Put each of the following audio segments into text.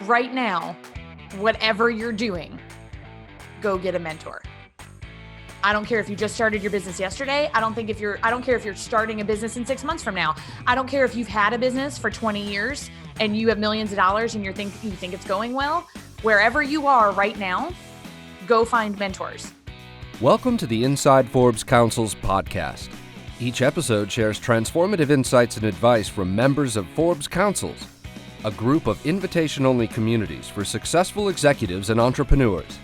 Right now, whatever you're doing, go get a mentor. I don't care if you just started your business yesterday. I don't care if you're starting a business in 6 months from now. I don't care if you've had a business for 20 years and you have millions of dollars and you think it's going well. Wherever you are right now, go find mentors. Welcome to the Inside Forbes Councils podcast. Each episode shares transformative insights and advice from members of Forbes Councils, a group of invitation-only communities for successful executives and entrepreneurs.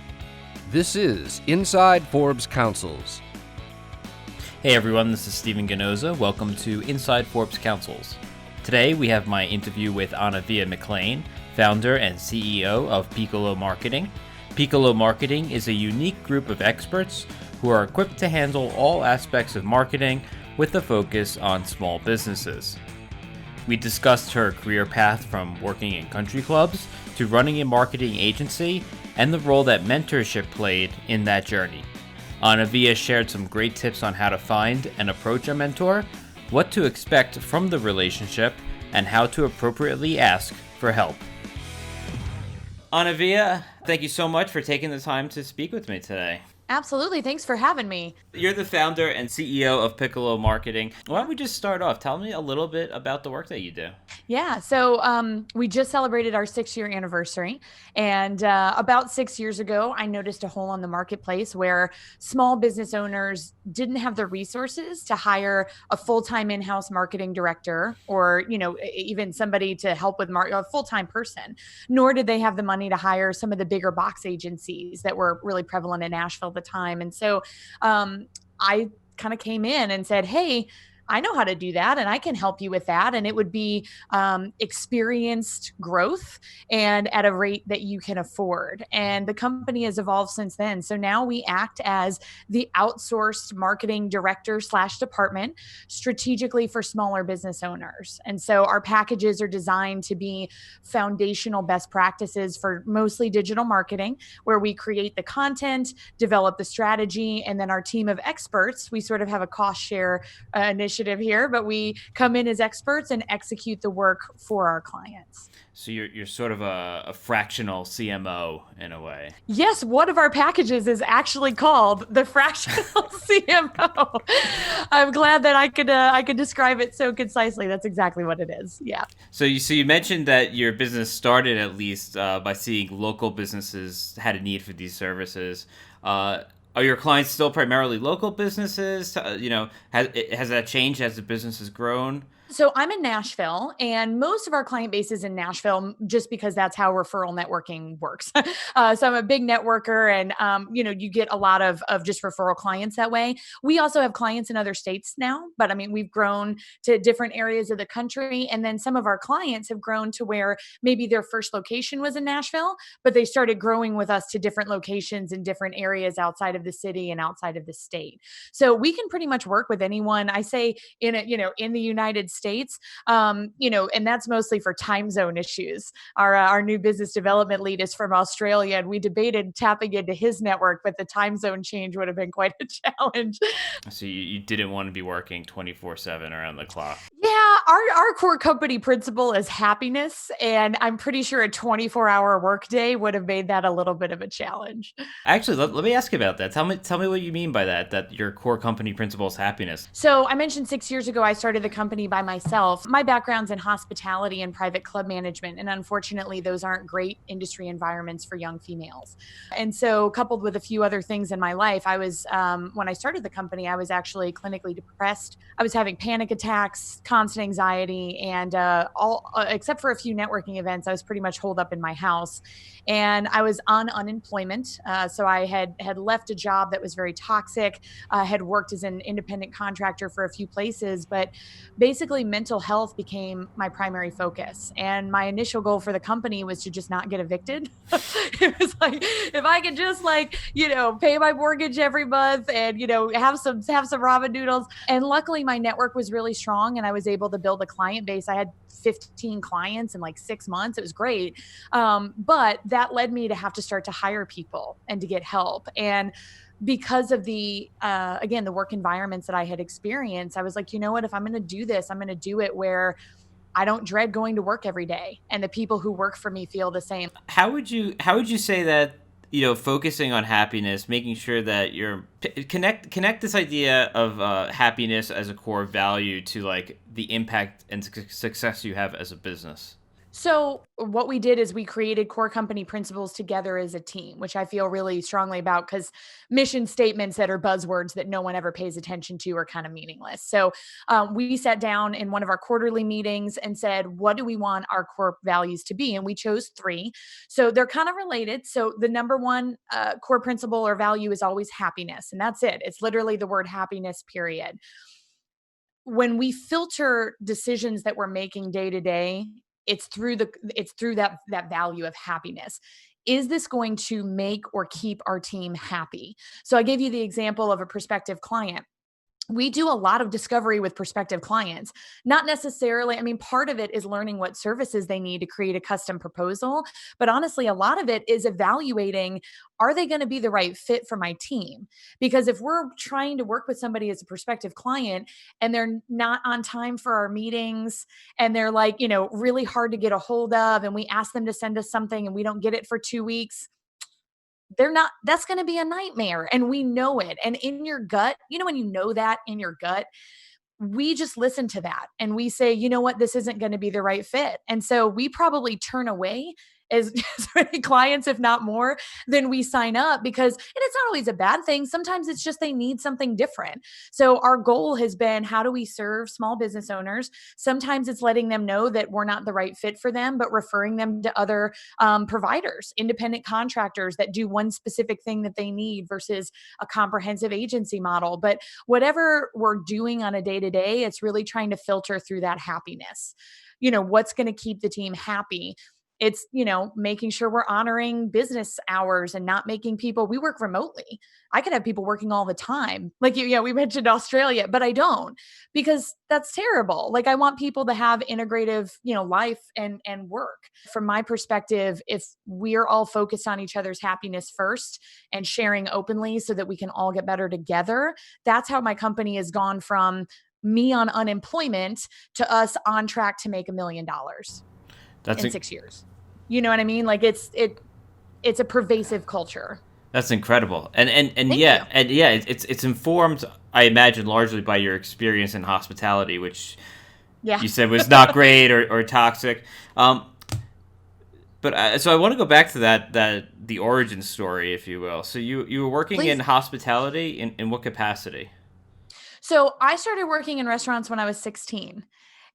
This is Inside Forbes Councils. Hey everyone, this is Stephen Ganoza. Welcome to Inside Forbes Councils. Today we have my interview with Anna-Vija McClain, founder and CEO of Piccolo Marketing. Piccolo Marketing is a unique group of experts who are equipped to handle all aspects of marketing with a focus on small businesses. We discussed her career path from working in country clubs to running a marketing agency and the role that mentorship played in that journey. Anna-Vija shared some great tips on how to find and approach a mentor, what to expect from the relationship, and how to appropriately ask for help. Anna-Vija, thank you so much for taking the time to speak with me today. Absolutely. Thanks for having me. You're the founder and CEO of Piccolo Marketing. Why don't we just start off? Tell me a little bit about the work that you do. Yeah. So we just celebrated our 6-year anniversary. And about 6 years ago, I noticed a hole in the marketplace where small business owners didn't have the resources to hire a full-time in-house marketing director or, even somebody to help with a full-time person, nor did they have the money to hire some of the bigger box agencies that were really prevalent in Nashville the time. And so I kind of came in and said, hey, I know how to do that and I can help you with that. And it would be experienced growth and at a rate that you can afford. And the company has evolved since then. So now we act as the outsourced marketing director / department strategically for smaller business owners. And so our packages are designed to be foundational best practices for mostly digital marketing, where we create the content, develop the strategy, and then our team of experts, we sort of have a cost share initiative here, but we come in as experts and execute the work for our clients. So you're sort of a fractional CMO in a way. Yes, one of our packages is actually called the fractional CMO. I'm glad that I could describe it so concisely. That's exactly what it is. Yeah. So you mentioned that your business started at least by seeing local businesses had a need for these services. Are your clients still primarily local businesses? Has that changed as the business has grown? So I'm in Nashville, and most of our client base is in Nashville just because that's how referral networking works. So I'm a big networker, and you get a lot of just referral clients that way. We also have clients in other states now, but I mean, we've grown to different areas of the country. And then some of our clients have grown to where maybe their first location was in Nashville, but they started growing with us to different locations in different areas outside of the city and outside of the state. So we can pretty much work with anyone. I say in the United States, and that's mostly for time zone issues. Our new business development lead is from Australia, and we debated tapping into his network, but the time zone change would have been quite a challenge. So you didn't want to be working 24/7 around the clock. Yeah, our core company principle is happiness, and I'm pretty sure a 24-hour workday would have made that a little bit of a challenge. Actually, let me ask you about that. Tell me what you mean by that your core company principle is happiness. So I mentioned 6 years ago, I started the company by myself. My background's in hospitality and private club management, and unfortunately, those aren't great industry environments for young females. And so coupled with a few other things in my life, I was, when I started the company, I was actually clinically depressed. I was having panic attacks, constant anxiety, and except for a few networking events, I was pretty much holed up in my house. And I was on unemployment. So I had left a job that was very toxic, had worked as an independent contractor for a few places, but basically mental health became my primary focus. And my initial goal for the company was to just not get evicted. It was like, if I could just pay my mortgage every month and, have some ramen noodles. And luckily my network was really strong and I was able to build a client base. I had 15 clients in like 6 months. It was great. But that led me to have to start to hire people and to get help. And because of the, again, the work environments that I had experienced, I was like, you know what, if I'm going to do this, I'm going to do it where I don't dread going to work every day. And the people who work for me feel the same. How would you say that, focusing on happiness, making sure that you're connect this idea of happiness as a core value to like the impact and success you have as a business? So what we did is we created core company principles together as a team, which I feel really strongly about because mission statements that are buzzwords that no one ever pays attention to are kind of meaningless. So we sat down in one of our quarterly meetings and said, what do we want our core values to be? And we chose three. So they're kind of related. So the number one core principle or value is always happiness. And that's it. It's literally the word happiness, period. When we filter decisions that we're making day to day, it's through that value of happiness. Is this going to make or keep our team happy? So I gave you the example of a prospective client. We do a lot of discovery with prospective clients. Not necessarily, I mean, part of it is learning what services they need to create a custom proposal. But honestly, a lot of it is evaluating, are they going to be the right fit for my team? Because if we're trying to work with somebody as a prospective client and they're not on time for our meetings and they're like, really hard to get a hold of, and we ask them to send us something and we don't get it for 2 weeks, that's going to be a nightmare. And we know it. And in your gut, when you know that in your gut, we just listen to that and we say, you know what, this isn't going to be the right fit. And so we probably turn away as, as many clients, if not more, than we sign up because, and it's not always a bad thing. Sometimes it's just they need something different. So our goal has been, how do we serve small business owners? Sometimes it's letting them know that we're not the right fit for them, but referring them to other providers, independent contractors that do one specific thing that they need versus a comprehensive agency model. But whatever we're doing on a day to day, it's really trying to filter through that happiness. What's going to keep the team happy? It's, making sure we're honoring business hours and not making people, we work remotely. I could have people working all the time. Like, we mentioned Australia, but I don't, because that's terrible. Like, I want people to have integrative, life and work. From my perspective, if we're all focused on each other's happiness first and sharing openly so that we can all get better together, that's how my company has gone from me on unemployment to us on track to make $1 million in 6 years. You know what I mean? Like it's a pervasive culture. That's incredible. And Thank yeah, you. and yeah, it's informed, I imagine, largely by your experience in hospitality, which Yeah. you said was not great or toxic. But so I want to go back to the origin story, if you will. So you were working Please. in hospitality in what capacity? So I started working in restaurants when I was 16.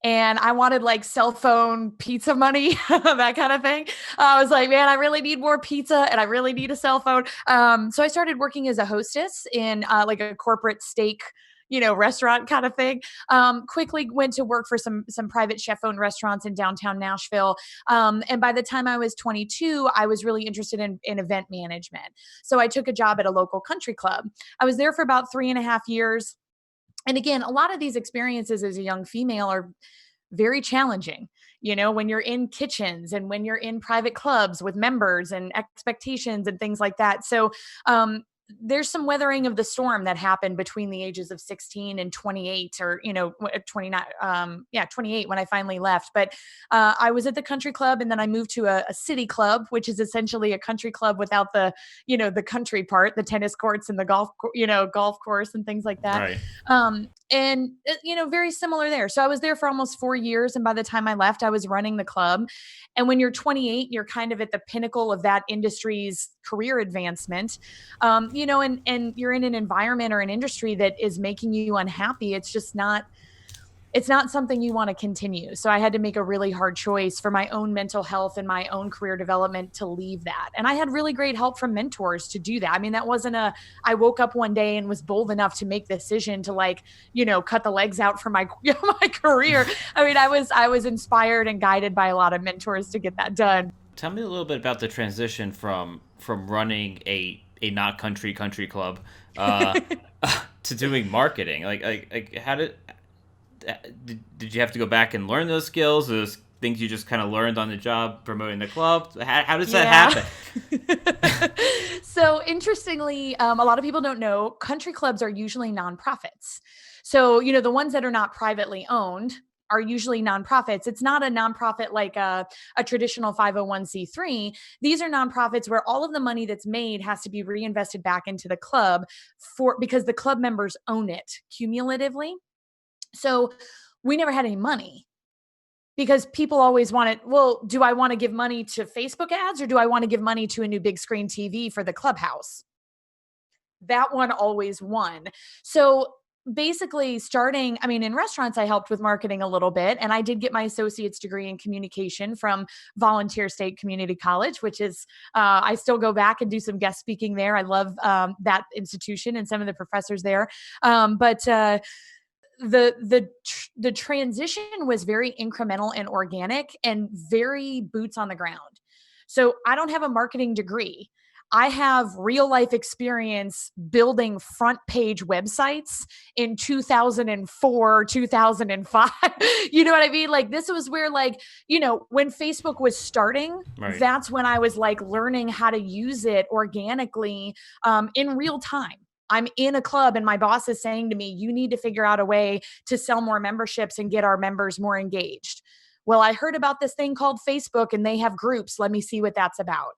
And I wanted like cell phone pizza money, that kind of thing. I was like, man, I really need more pizza and I really need a cell phone. So I started working as a hostess in like a corporate steak, restaurant kind of thing. Quickly went to work for some private chef owned restaurants in downtown Nashville. And by the time I was 22, I was really interested in event management. So I took a job at a local country club. I was there for about 3.5 years. And again, a lot of these experiences as a young female are very challenging, when you're in kitchens and when you're in private clubs with members and expectations and things like that. So, there's some weathering of the storm that happened between the ages of 16 and 28 or, 29, 28 when I finally left. But I was at the country club and then I moved to a city club, which is essentially a country club without the country part, the tennis courts and the golf course and things like that. Right. And, very similar there. So I was there for almost 4 years. And by the time I left, I was running the club. And when you're 28, you're kind of at the pinnacle of that industry's career advancement, and you're in an environment or an industry that is making you unhappy. It's not something you want to continue. So I had to make a really hard choice for my own mental health and my own career development to leave that. And I had really great help from mentors to do that. I mean, that wasn't I woke up one day and was bold enough to make the decision to cut the legs out for my my career. I mean, I was inspired and guided by a lot of mentors to get that done. Tell me a little bit about the transition from running a not country club to doing marketing. Like how did you have to go back and learn those skills? Those things you just kind of learned on the job promoting the club? How does that happen? So So interestingly, a lot of people don't know country clubs are usually nonprofits. So, the ones that are not privately owned are usually nonprofits. It's not a nonprofit like a traditional 501c3. These are nonprofits where all of the money that's made has to be reinvested back into the club because the club members own it cumulatively. So we never had any money because people always wanted, well, do I want to give money to Facebook ads or do I want to give money to a new big screen TV for the clubhouse? That one always won. So basically in restaurants, I helped with marketing a little bit, and I did get my associate's degree in communication from Volunteer State Community College, which is, I still go back and do some guest speaking there. I love that institution and some of the professors there. But the transition was very incremental and organic and very boots on the ground. So I don't have a marketing degree. I have real life experience building front page websites in 2004, 2005. You know what I mean? Like this was where when Facebook was starting, Right. that's when I was like learning how to use it organically in real time. I'm in a club and my boss is saying to me, you need to figure out a way to sell more memberships and get our members more engaged. Well, I heard about this thing called Facebook and they have groups. Let me see what that's about.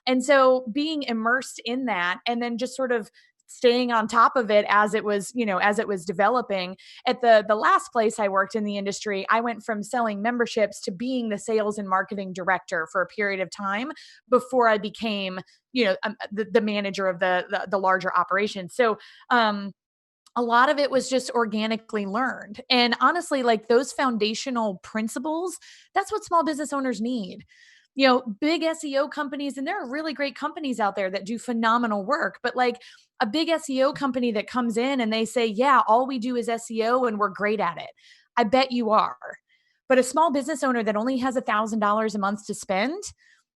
And so being immersed in that and then just sort of staying on top of it as it was, as it was developing. At the last place I worked in the industry, I went from selling memberships to being the sales and marketing director for a period of time before I became, the manager of the larger operation. So, a lot of it was just organically learned. And honestly, like those foundational principles, that's what small business owners need. Big SEO companies, and there are really great companies out there that do phenomenal work, but like a big SEO company that comes in and they say, yeah, all we do is SEO and we're great at it. I bet you are. But a small business owner that only has $1,000 a month to spend,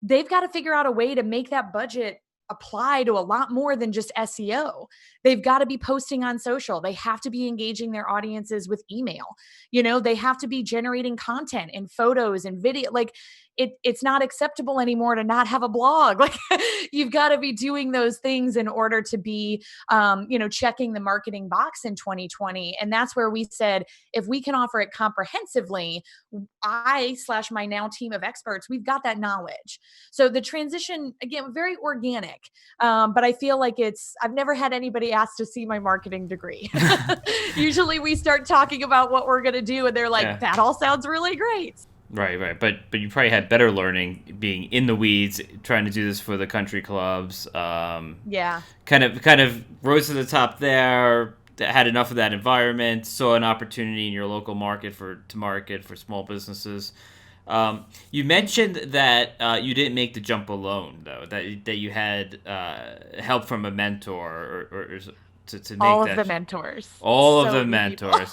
they've got to figure out a way to make that budget apply to a lot more than just SEO. They've got to be posting on social. They have to be engaging their audiences with email. They have to be generating content and photos and video. Like it's not acceptable anymore to not have a blog. Like you've got to be doing those things in order to be, checking the marketing box in 2020. And that's where we said, if we can offer it comprehensively, I/my now team of experts, we've got that knowledge. So the transition, again, very organic. But I feel like I've never had anybody ask to see my marketing degree. Usually we start talking about what we're going to do and they're like, Yeah. that all sounds really great. Right. But you probably had better learning being in the weeds, trying to do this for the country clubs. Yeah. Kind of rose to the top there, had enough of that environment, saw an opportunity in your local market to market for small businesses. You mentioned that you didn't make the jump alone, though, that you had help from a mentor or to make all that. of the mentors. All So of the many people. mentors.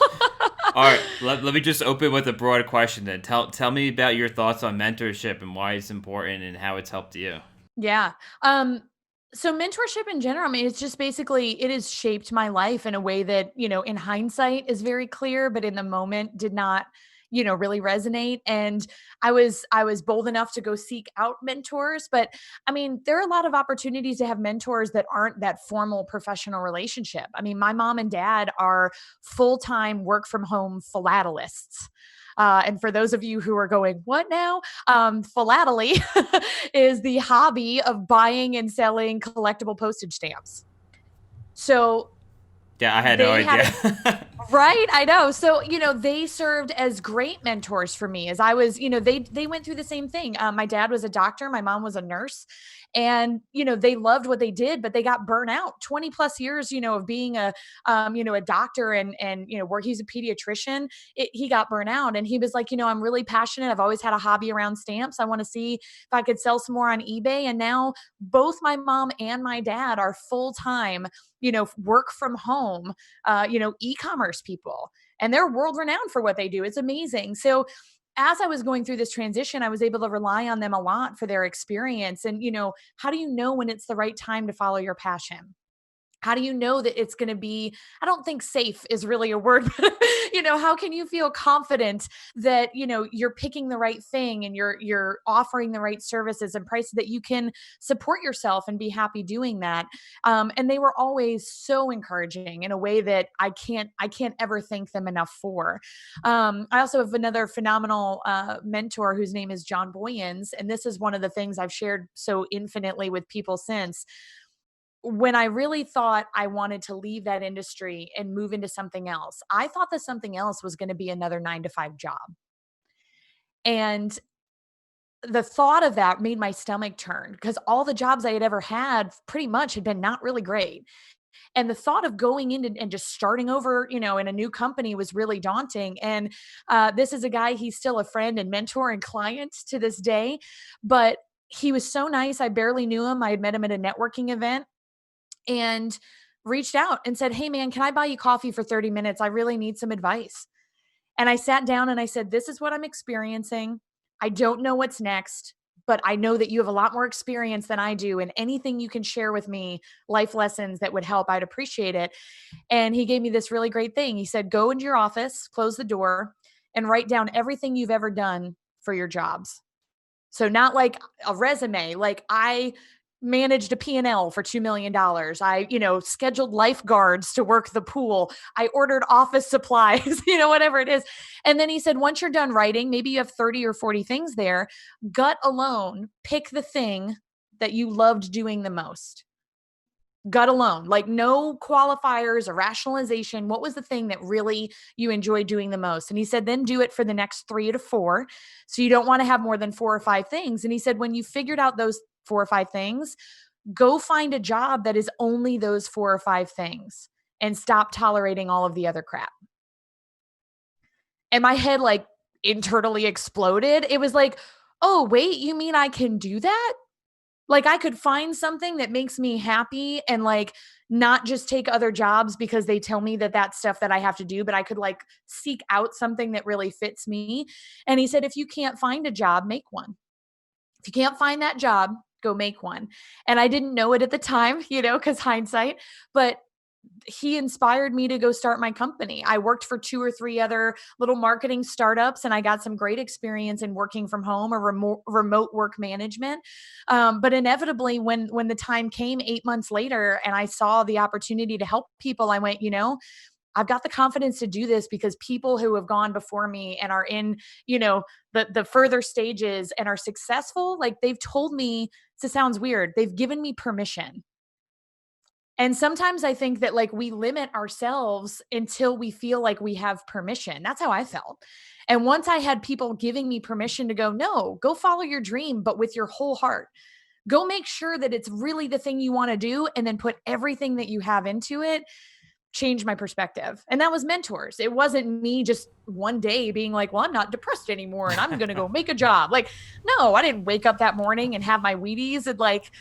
All right, let me just open with a broad question then. Tell me about your thoughts on mentorship and why it's important and how it's helped you. Yeah. So mentorship in general, I mean, it's just basically, it has shaped my life in a way that, in hindsight is very clear, but in the moment did not, really resonate. And I was bold enough to go seek out mentors, but I mean, there are a lot of opportunities to have mentors that aren't that formal professional relationship. I mean, my mom and dad are full-time work from home philatelists. And for those of you who are going, what now? Philately is the hobby of buying and selling collectible postage stamps. So Yeah, I had no they had idea. right, I know. So, they served as great mentors for me as I was, they went through the same thing. My dad was a doctor, my mom was a nurse, and, they loved what they did, but they got burnt out. 20 plus years, of being a doctor and, where he's a pediatrician, he got burnt out and he was like, I'm really passionate. I've always had a hobby around stamps. I want to see if I could sell some more on eBay. And now both my mom and my dad are full-time, work from home, e-commerce people, and they're world renowned for what they do. It's amazing. So as I was going through this transition, I was able to rely on them a lot for their experience. And, how do you know when it's the right time to follow your passion? How do you know that it's going to be, I don't think safe is really a word, but how can you feel confident that, you're picking the right thing and you're offering the right services and prices that you can support yourself and be happy doing that. And they were always so encouraging in a way that I can't ever thank them enough for. I also have another phenomenal mentor whose name is John Boyens. And this is one of the things I've shared so infinitely with people since. When I really thought I wanted to leave that industry and move into something else, I thought that something else was going to be another 9 to 5 job. And the thought of that made my stomach turn because all the jobs I had ever had pretty much had been not really great. And the thought of going in and just starting over, in a new company was really daunting. And this is a guy, he's still a friend and mentor and client to this day, but he was so nice. I barely knew him. I had met him at a networking event and reached out and said, "Hey man, can I buy you coffee for 30 minutes? I really need some advice." And I sat down and I said, "This is what I'm experiencing. I don't know what's next, but I know that you have a lot more experience than I do. And anything you can share with me, life lessons that would help, I'd appreciate it." And he gave me this really great thing. He said, "Go into your office, close the door, and write down everything you've ever done for your jobs." So not like a resume, like I managed a P&L for $2 million. I, scheduled lifeguards to work the pool. I ordered office supplies, whatever it is. And then he said, once you're done writing, maybe you have 30 or 40 things there, gut alone, pick the thing that you loved doing the most. Gut alone, like no qualifiers or rationalization. What was the thing that really you enjoyed doing the most? And he said, then do it for the next 3 to 4. So you don't want to have more than 4 or 5 things. And he said, when you figured out those 4 or 5 things, go find a job that is only those 4 or 5 things and stop tolerating all of the other crap. And my head like internally exploded. It was like, oh, wait, you mean I can do that? Like I could find something that makes me happy and like not just take other jobs because they tell me that that's stuff that I have to do, but I could like seek out something that really fits me. And he said, if you can't find a job, make one. If you can't find that job, go make one. And I didn't know it at the time, because hindsight, but he inspired me to go start my company. I worked for 2 or 3 other little marketing startups and I got some great experience in working from home or remote work management. But inevitably when the time came 8 months later and I saw the opportunity to help people, I went, I've got the confidence to do this because people who have gone before me and are in, the further stages and are successful, like they've told me, this sounds weird, they've given me permission. And sometimes I think that like we limit ourselves until we feel like we have permission. That's how I felt. And once I had people giving me permission to go, no, go follow your dream, but with your whole heart. Go make sure that it's really the thing you want to do and then put everything that you have into it, changed my perspective. And that was mentors. It wasn't me just one day being like, well, I'm not depressed anymore and I'm going to go make a job. Like, no, I didn't wake up that morning and have my Wheaties and like,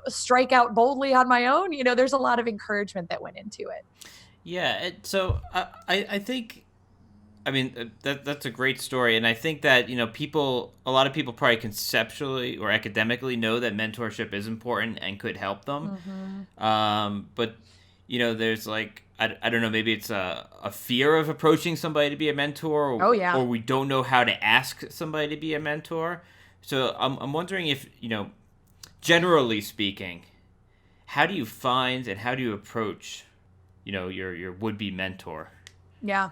strike out boldly on my own. There's a lot of encouragement that went into it. Yeah. So I think, I mean, that's a great story. And I think that, a lot of people probably conceptually or academically know that mentorship is important and could help them. But there's like, I don't know, maybe it's a fear of approaching somebody to be a mentor, or we don't know how to ask somebody to be a mentor. So I'm wondering if, generally speaking, how do you find and how do you approach, your would-be mentor? Yeah,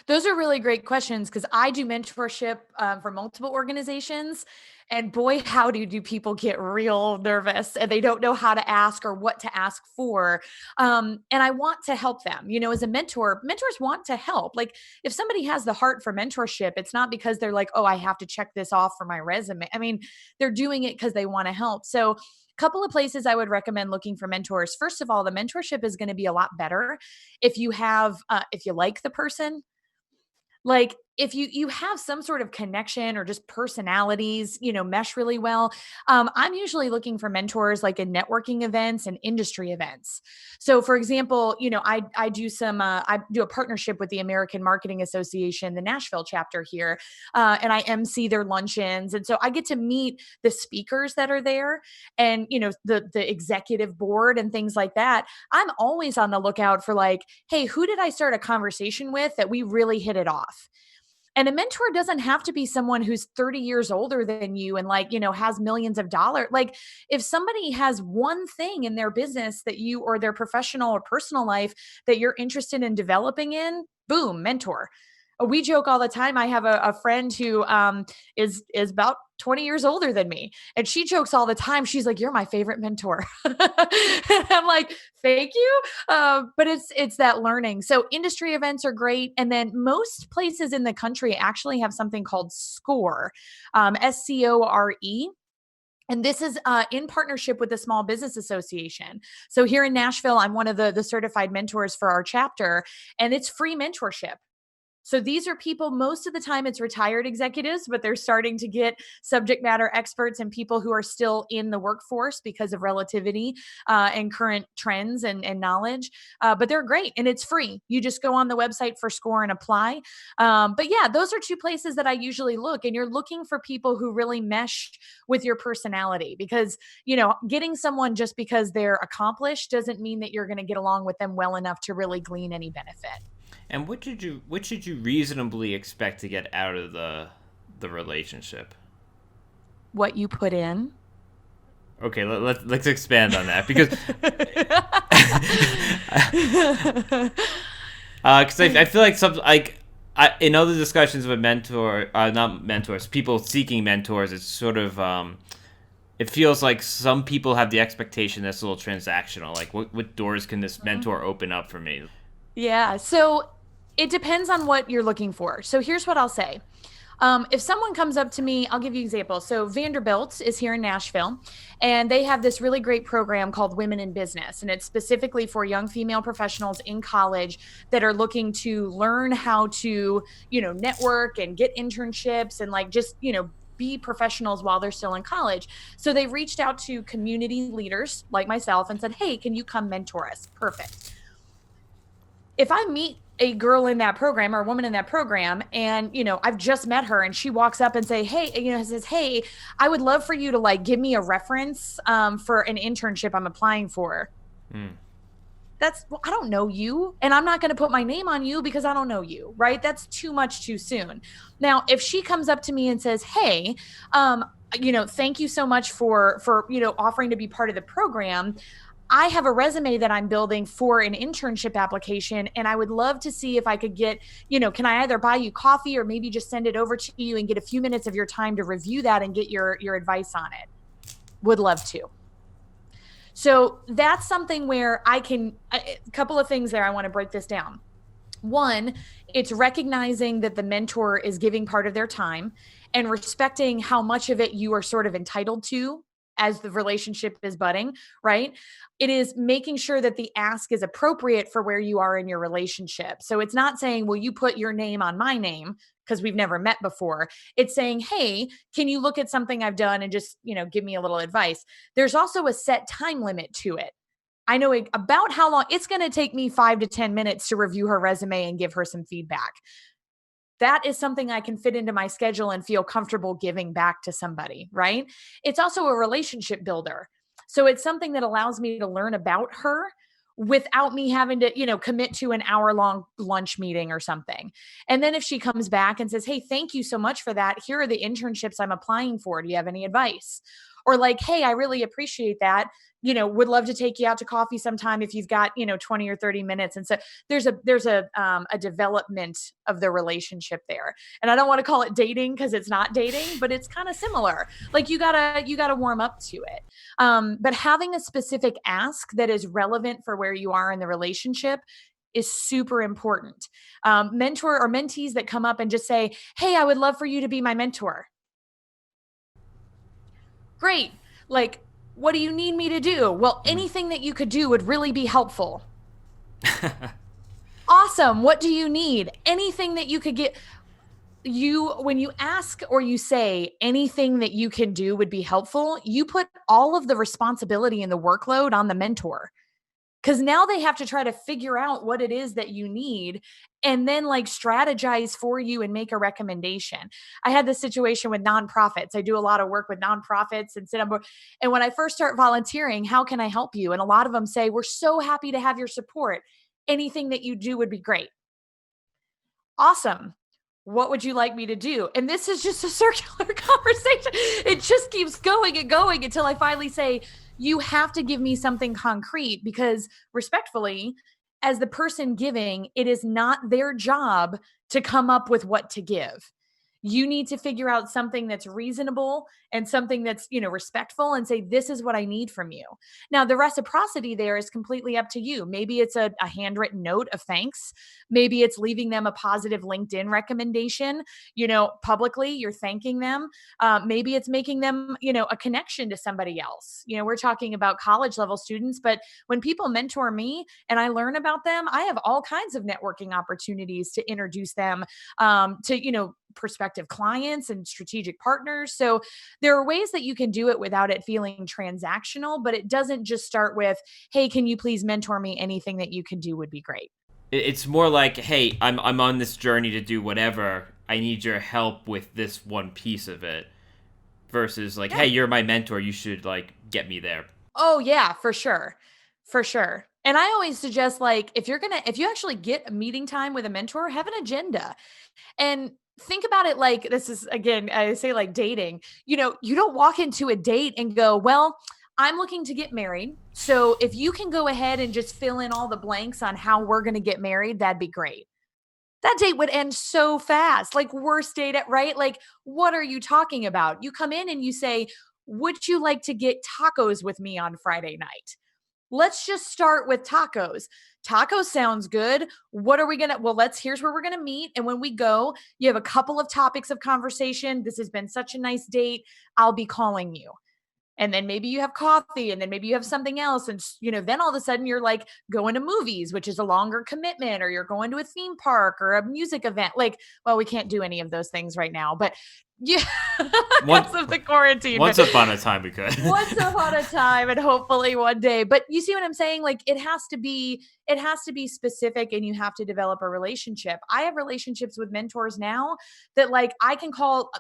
those are really great questions because I do mentorship for multiple organizations. And boy, howdy, do people get real nervous and they don't know how to ask or what to ask for. And I want to help them. As a mentor, mentors want to help. Like if somebody has the heart for mentorship, it's not because they're like, oh, I have to check this off for my resume. I mean, they're doing it because they want to help. So couple of places I would recommend looking for mentors. First of all, the mentorship is going to be a lot better if you like the person. Like if you have some sort of connection or just personalities, mesh really well, I'm usually looking for mentors like in networking events and industry events. So for example, I do a partnership with the American Marketing Association, the Nashville chapter here, and I MC their luncheons. And so I get to meet the speakers that are there and, the executive board and things like that. I'm always on the lookout for like, hey, who did I start a conversation with that we really hit it off? And a mentor doesn't have to be someone who's 30 years older than you and like, has millions of dollars. Like if somebody has one thing in their business that you or their professional or personal life that you're interested in developing in, boom, mentor. We joke all the time. I have a friend who is about 20 years older than me. And she jokes all the time. She's like, you're my favorite mentor. I'm like, thank you. But it's that learning. So industry events are great. And then most places in the country actually have something called SCORE, SCORE. And this is in partnership with the Small Business Association. So here in Nashville, I'm one of the certified mentors for our chapter, and it's free mentorship. So these are people, most of the time it's retired executives, but they're starting to get subject matter experts and people who are still in the workforce because of relativity and current trends and knowledge. But they're great and it's free. You just go on the website for SCORE and apply. But yeah, those are two places that I usually look, and you're looking for people who really mesh with your personality, because, getting someone just because they're accomplished doesn't mean that you're going to get along with them well enough to really glean any benefit. And what should you reasonably expect to get out of the relationship? What you put in. Okay, let's expand on that, because I feel like in other discussions with not mentors, people seeking mentors, it's sort of it feels like some people have the expectation that's a little transactional. Like, what doors can this mentor open up for me? Yeah. So it depends on what you're looking for. So here's what I'll say. If someone comes up to me, I'll give you an example. So Vanderbilt is here in Nashville, and they have this really great program called Women in Business. And it's specifically for young female professionals in college that are looking to learn how to, network and get internships and like just, be professionals while they're still in college. So they reached out to community leaders like myself and said, hey, can you come mentor us? Perfect. If I meet a girl in that program or a woman in that program and, I've just met her and she walks up and says, hey, I would love for you to like give me a reference for an internship I'm applying for. I don't know you, and I'm not going to put my name on you because I don't know you, right? That's too much too soon. Now, if she comes up to me and says, hey, thank you so much for offering to be part of the program. I have a resume that I'm building for an internship application, and I would love to see if I could get, can I either buy you coffee or maybe just send it over to you and get a few minutes of your time to review that and get your advice on it. Would love to. So that's something where a couple of things there. I want to break this down. One, it's recognizing that the mentor is giving part of their time and respecting how much of it you are sort of entitled to as the relationship is budding, right? It is making sure that the ask is appropriate for where you are in your relationship. So it's not saying, well, you put your name on my name because we've never met before. It's saying, hey, can you look at something I've done and just, give me a little advice? There's also a set time limit to it. I know about how long it's going to take me 5 to 10 minutes to review her resume and give her some feedback. That is something I can fit into my schedule and feel comfortable giving back to somebody, right? It's also a relationship builder. So it's something that allows me to learn about her without me having to, commit to an hour-long lunch meeting or something. And then if she comes back and says, hey, thank you so much for that. Here are the internships I'm applying for. Do you have any advice? Or like, hey, I really appreciate that. Would love to take you out to coffee sometime if you've got, 20 or 30 minutes. And so there's a development of the relationship there. And I don't want to call it dating because it's not dating, but it's kind of similar. Like you gotta warm up to it. But having a specific ask that is relevant for where you are in the relationship is super important. Mentor or mentees that come up and just say, hey, I would love for you to be my mentor. Great. Like, what do you need me to do? Well, anything that you could do would really be helpful. Awesome. What do you need? Anything that you could get. when you ask or you say anything that you can do would be helpful, you put all of the responsibility and the workload on the mentor. Because now they have to try to figure out what it is that you need and then like strategize for you and make a recommendation. I had this situation with nonprofits. I do a lot of work with nonprofits and when I first start volunteering, how can I help you? And a lot of them say, we're so happy to have your support. Anything that you do would be great. Awesome. What would you like me to do? And this is just a circular conversation. It just keeps going and going until I finally say, you have to give me something concrete, because respectfully, as the person giving, it is not their job to come up with what to give. You need to figure out something that's reasonable and something that's, respectful, and say, this is what I need from you. Now, the reciprocity there is completely up to you. Maybe it's a handwritten note of thanks. Maybe it's leaving them a positive LinkedIn recommendation, publicly, you're thanking them. Maybe it's making them, a connection to somebody else. We're talking about college level students, but when people mentor me and I learn about them, I have all kinds of networking opportunities to introduce them to, prospective clients and strategic partners. So there are ways that you can do it without it feeling transactional, but it doesn't just start with, hey, can you please mentor me? Anything that you can do would be great. It's more like, hey, I'm on this journey to do whatever. I need your help with this one piece of it. Versus like, hey, you're my mentor. You should like get me there. Oh yeah, for sure. For sure. And I always suggest, like, if you actually get a meeting time with a mentor, have an agenda. And think about it like, this is, again, I say like dating. You don't walk into a date and go, well, I'm looking to get married. So if you can go ahead and just fill in all the blanks on how we're going to get married, that'd be great. That date would end so fast. Like, worst date, right? Like, what are you talking about? You come in and you say, would you like to get tacos with me on Friday night? Let's just start with tacos. Tacos sounds good. What are we going to, here's where we're going to meet. And when we go, you have a couple of topics of conversation. This has been such a nice date. I'll be calling you. And then maybe you have coffee, and then maybe you have something else. And, then all of a sudden you're like going to movies, which is a longer commitment, or you're going to a theme park or a music event. Like, well, we can't do any of those things right now, but yeah, because of the quarantine. Once upon a time we could. Once upon a time, and hopefully one day. But you see what I'm saying? Like, it has to be specific, and you have to develop a relationship. I have relationships with mentors now that, like, I can call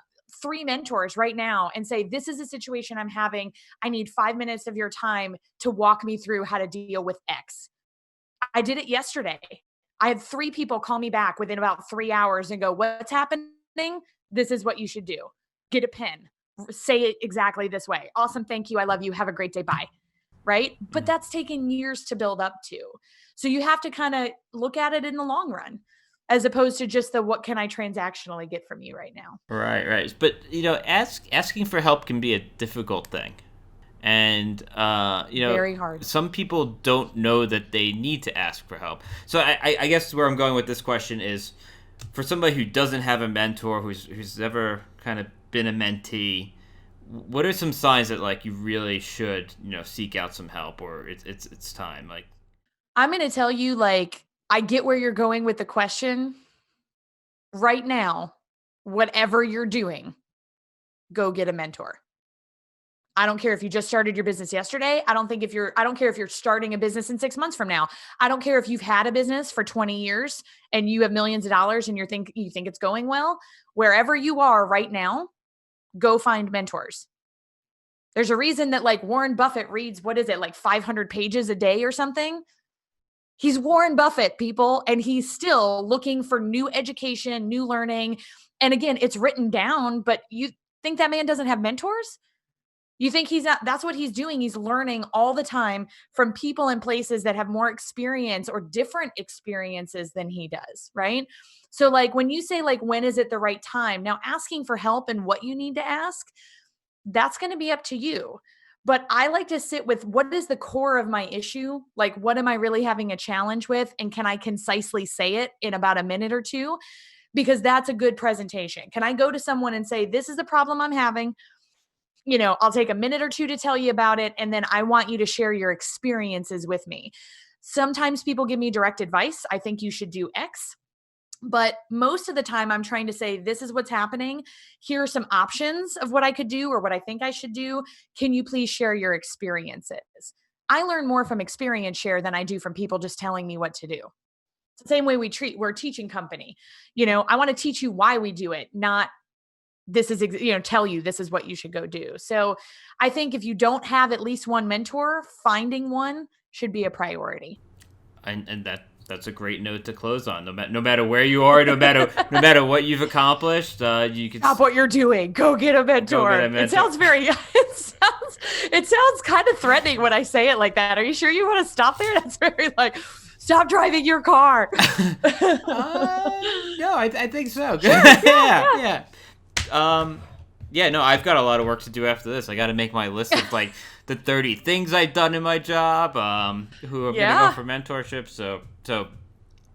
3 mentors right now and say, this is a situation I'm having. I need 5 minutes of your time to walk me through how to deal with X. I did it yesterday. I had 3 people call me back within about 3 hours and go, what's happening? This is what you should do. Get a pen. Say it exactly this way. Awesome. Thank you. I love you. Have a great day. Bye. Right? But that's taken years to build up to. So you have to kind of look at it in the long run, as opposed to just the, what can I transactionally get from you right now? Right. But, asking for help can be a difficult thing. And, very hard. Some people don't know that they need to ask for help. So I guess where I'm going with this question is, for somebody who doesn't have a mentor, who's ever kind of been a mentee, what are some signs that, like, you really should, seek out some help, or it's time? Like, I'm going to tell you, like, I get where you're going with the question. Right now, whatever you're doing, go get a mentor. I don't care if you just started your business yesterday. I don't care if you're starting a business in 6 months from now. I don't care if you've had a business for 20 years and you have millions of dollars and you think it's going well. Wherever you are right now, go find mentors. There's a reason that, like, Warren Buffett reads, what is it, like 500 pages a day or something? He's Warren Buffett, people, and he's still looking for new education, new learning. And again, it's written down, but you think that man doesn't have mentors? You think he's not? That's what he's doing. He's learning all the time from people and places that have more experience or different experiences than he does, right? So, like, when you say, like, when is it the right time? Now, asking for help and what you need to ask, that's going to be up to you. But I like to sit with, what is the core of my issue? Like, what am I really having a challenge with? And can I concisely say it in about a minute or two? Because that's a good presentation. Can I go to someone and say, this is the problem I'm having? I'll take a minute or two to tell you about it. And then I want you to share your experiences with me. Sometimes people give me direct advice. I think you should do X. But most of the time I'm trying to say, this is what's happening. Here are some options of what I could do or what I think I should do. Can you please share your experiences? I learn more from experience share than I do from people just telling me what to do. It's the same way we're a teaching company. I want to teach you why we do it, not tell you this is what you should go do. So I think if you don't have at least one mentor, finding one should be a priority. And that's a great note to close on. No matter where you are, no matter what you've accomplished, you can stop what you're doing. Go get a mentor. It sounds it sounds kind of threatening when I say it like that. Are you sure you want to stop there? That's very like, stop driving your car. No, I think so. Sure, yeah. No, I've got a lot of work to do after this. I got to make my list of like the 30 things I've done in my job, who are going to go for mentorship. So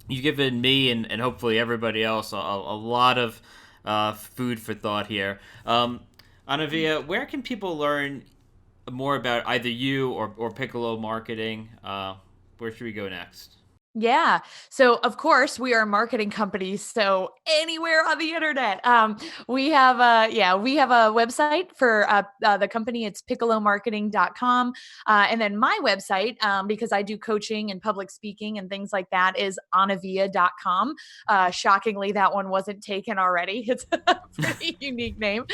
you've given me and hopefully everybody else a lot of food for thought here. Anna-Vija, where can people learn more about either you or Piccolo Marketing? Where should we go next? Yeah. So of course we are a marketing company. So anywhere on the internet, we have a website for the company. It's piccolomarketing.com. And then my website, because I do coaching and public speaking and things like that, is Anna-Vija.com. Shockingly, that one wasn't taken already. It's a pretty unique name.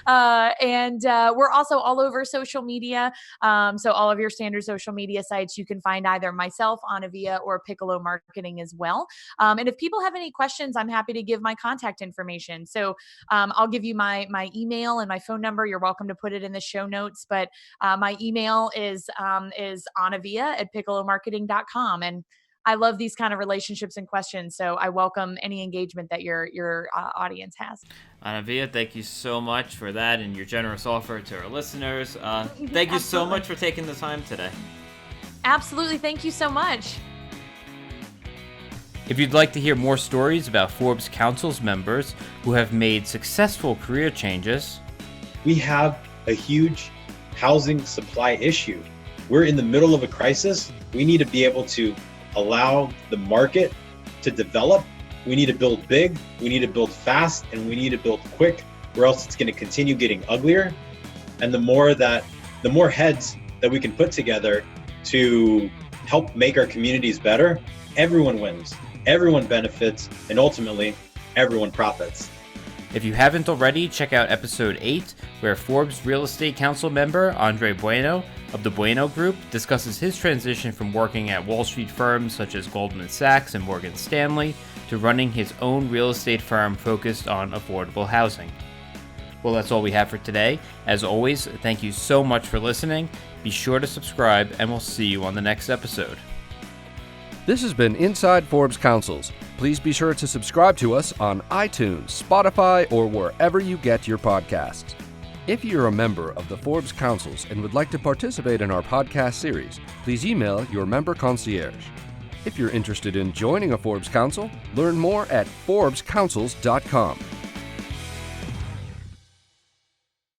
And we're also all over social media. So all of your standard social media sites, you can find either myself, Anna-Vija, or Piccolo Marketing as well. And if people have any questions, I'm happy to give my contact information. So I'll give you my email and my phone number. You're welcome to put it in the show notes. But my email is Anna-Vija@piccolomarketing.com. And I love these kind of relationships and questions. So I welcome any engagement that your audience has. Anna-Vija, thank you so much for that and your generous offer to our listeners. Thank you so much for taking the time today. Absolutely. Thank you so much. If you'd like to hear more stories about Forbes Council's members who have made successful career changes, we have a huge housing supply issue. We're in the middle of a crisis. We need to be able to allow the market to develop. We need to build big, we need to build fast, and we need to build quick, or else it's going to continue getting uglier. And the more heads that we can put together to help make our communities better, everyone wins. Everyone benefits, and ultimately, everyone profits. If you haven't already, check out episode 8, where Forbes Real Estate Council member Andre Bueno of the Bueno Group discusses his transition from working at Wall Street firms such as Goldman Sachs and Morgan Stanley to running his own real estate firm focused on affordable housing. Well, that's all we have for today. As always, thank you so much for listening. Be sure to subscribe, and we'll see you on the next episode. This has been Inside Forbes Councils. Please be sure to subscribe to us on iTunes, Spotify, or wherever you get your podcasts. If you're a member of the Forbes Councils and would like to participate in our podcast series, please email your member concierge. If you're interested in joining a Forbes Council, learn more at ForbesCouncils.com.